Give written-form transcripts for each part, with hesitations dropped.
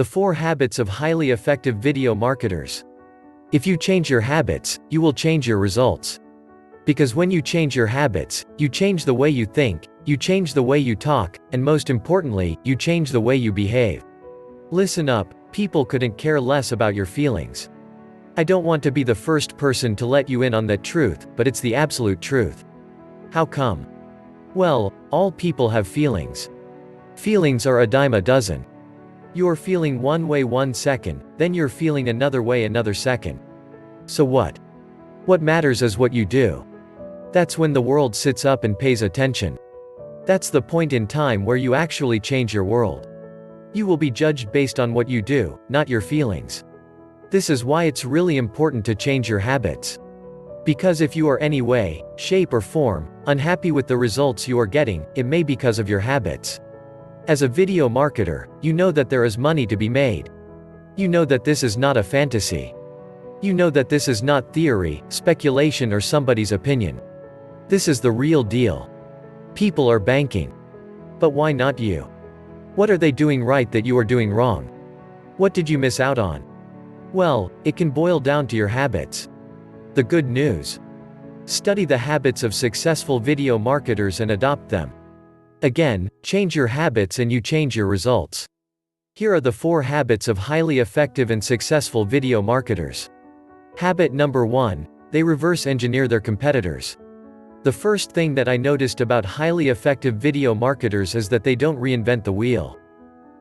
The 4 habits of highly effective video marketers. If you change your habits, you will change your results. Because when you change your habits, you change the way you think, you change the way you talk, and most importantly, you change the way you behave. Listen up, people couldn't care less about your feelings. I don't want to be the first person to let you in on that truth, but it's the absolute truth. How come? Well, all people have feelings. Feelings are a dime a dozen. You're feeling one way 1 second, then you're feeling another way another second. So what? What matters is what you do. That's when the world sits up and pays attention. That's the point in time where you actually change your world. You will be judged based on what you do, not your feelings. This is why it's really important to change your habits. Because if you are any way, shape or form, unhappy with the results you are getting, it may be because of your habits. As a video marketer, you know that there is money to be made. You know that this is not a fantasy. You know that this is not theory, speculation or somebody's opinion. This is the real deal. People are banking. But why not you? What are they doing right that you are doing wrong? What did you miss out on? Well, it can boil down to your habits. The good news. Study the habits of successful video marketers and adopt them. Again, change your habits and you change your results. Here are the 4 habits of highly effective and successful video marketers. Habit number 1, they reverse engineer their competitors. The first thing that I noticed about highly effective video marketers is that they don't reinvent the wheel.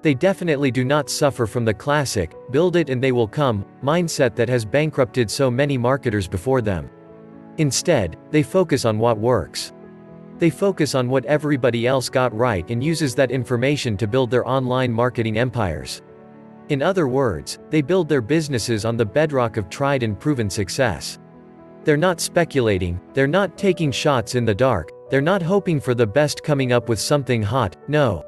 They definitely do not suffer from the classic, build it and they will come, mindset that has bankrupted so many marketers before them. Instead, they focus on what works. They focus on what everybody else got right and uses that information to build their online marketing empires. In other words, they build their businesses on the bedrock of tried and proven success. They're not speculating, they're not taking shots in the dark, they're not hoping for the best coming up with something hot, no.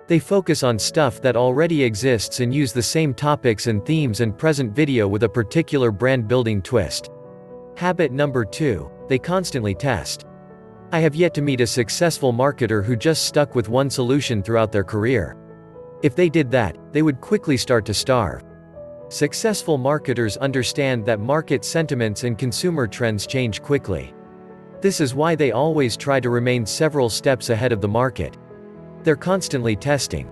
They focus on stuff that already exists and use the same topics and themes and present video with a particular brand building twist. Habit number 2, they constantly test. I have yet to meet a successful marketer who just stuck with one solution throughout their career. If they did that, they would quickly start to starve. Successful marketers understand that market sentiments and consumer trends change quickly. This is why they always try to remain several steps ahead of the market. They're constantly testing.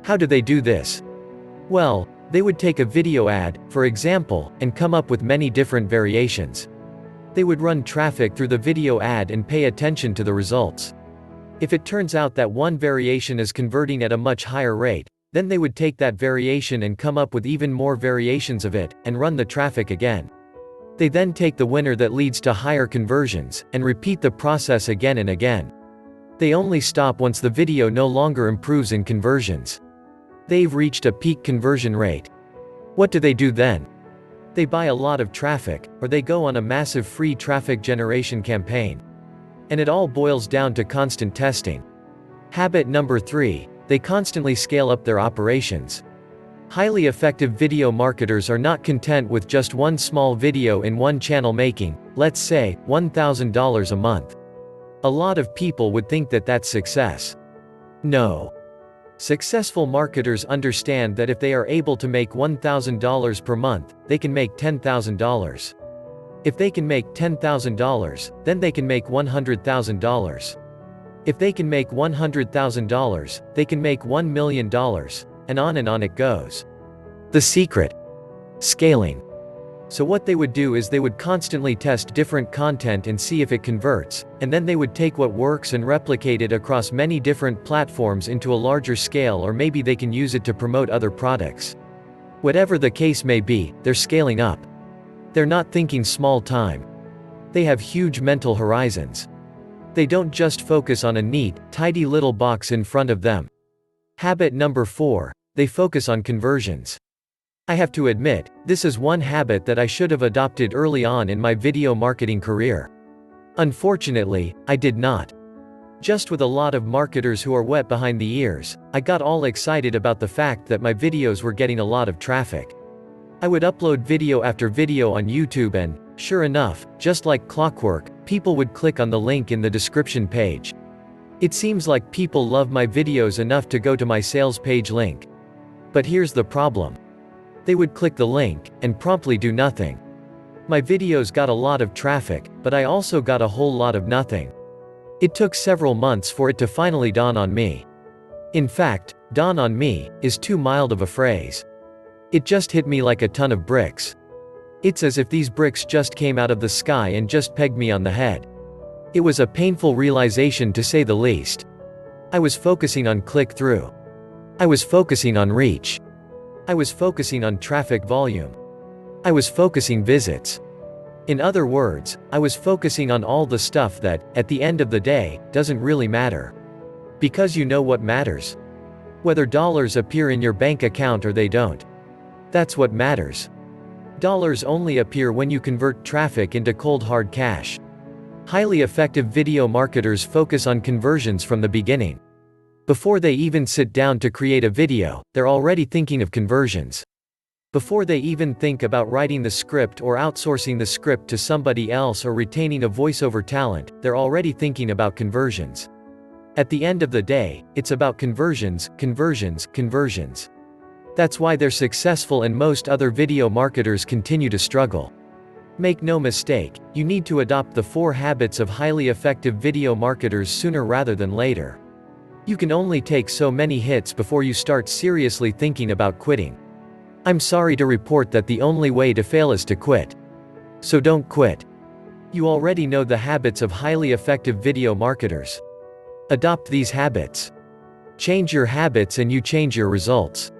How do they do this? Well, they would take a video ad, for example, and come up with many different variations. They would run traffic through the video ad and pay attention to the results. If it turns out that one variation is converting at a much higher rate, then they would take that variation and come up with even more variations of it, and run the traffic again. They then take the winner that leads to higher conversions, and repeat the process again and again. They only stop once the video no longer improves in conversions. They've reached a peak conversion rate. What do they do then? They buy a lot of traffic, or they go on a massive free traffic generation campaign. And it all boils down to constant testing. Habit number 3, they constantly scale up their operations. Highly effective video marketers are not content with just one small video in one channel making, let's say, $1,000 a month. A lot of people would think that that's success. No. Successful marketers understand that if they are able to make $1,000 per month, they can make $10,000. If they can make $10,000, then they can make $100,000. If they can make $100,000, they can make $1 million, and on it goes. The secret? Scaling. So what they would do is they would constantly test different content and see if it converts, and then they would take what works and replicate it across many different platforms into a larger scale, or maybe they can use it to promote other products. Whatever the case may be, they're scaling up. They're not thinking small time. They have huge mental horizons. They don't just focus on a neat, tidy little box in front of them. Habit number 4, they focus on conversions. I have to admit, this is one habit that I should have adopted early on in my video marketing career. Unfortunately, I did not. Just with a lot of marketers who are wet behind the ears, I got all excited about the fact that my videos were getting a lot of traffic. I would upload video after video on YouTube and, sure enough, just like clockwork, people would click on the link in the description page. It seems like people love my videos enough to go to my sales page link. But here's the problem. They would click the link, and promptly do nothing. My videos got a lot of traffic, but I also got a whole lot of nothing. It took several months for it to finally dawn on me. In fact, dawn on me is too mild of a phrase. It just hit me like a ton of bricks. It's as if these bricks just came out of the sky and just pegged me on the head. It was a painful realization to say the least. I was focusing on click-through. I was focusing on reach. I was focusing on traffic volume. I was focusing visits. In other words, I was focusing on all the stuff that, at the end of the day, doesn't really matter. Because you know what matters? Whether dollars appear in your bank account or they don't. That's what matters. Dollars only appear when you convert traffic into cold hard cash. Highly effective video marketers focus on conversions from the beginning. Before they even sit down to create a video, they're already thinking of conversions. Before they even think about writing the script or outsourcing the script to somebody else or retaining a voiceover talent, they're already thinking about conversions. At the end of the day, it's about conversions, conversions, conversions. That's why they're successful and most other video marketers continue to struggle. Make no mistake, you need to adopt the 4 habits of highly effective video marketers sooner rather than later. You can only take so many hits before you start seriously thinking about quitting. I'm sorry to report that the only way to fail is to quit. So don't quit. You already know the habits of highly effective video marketers. Adopt these habits. Change your habits and you change your results.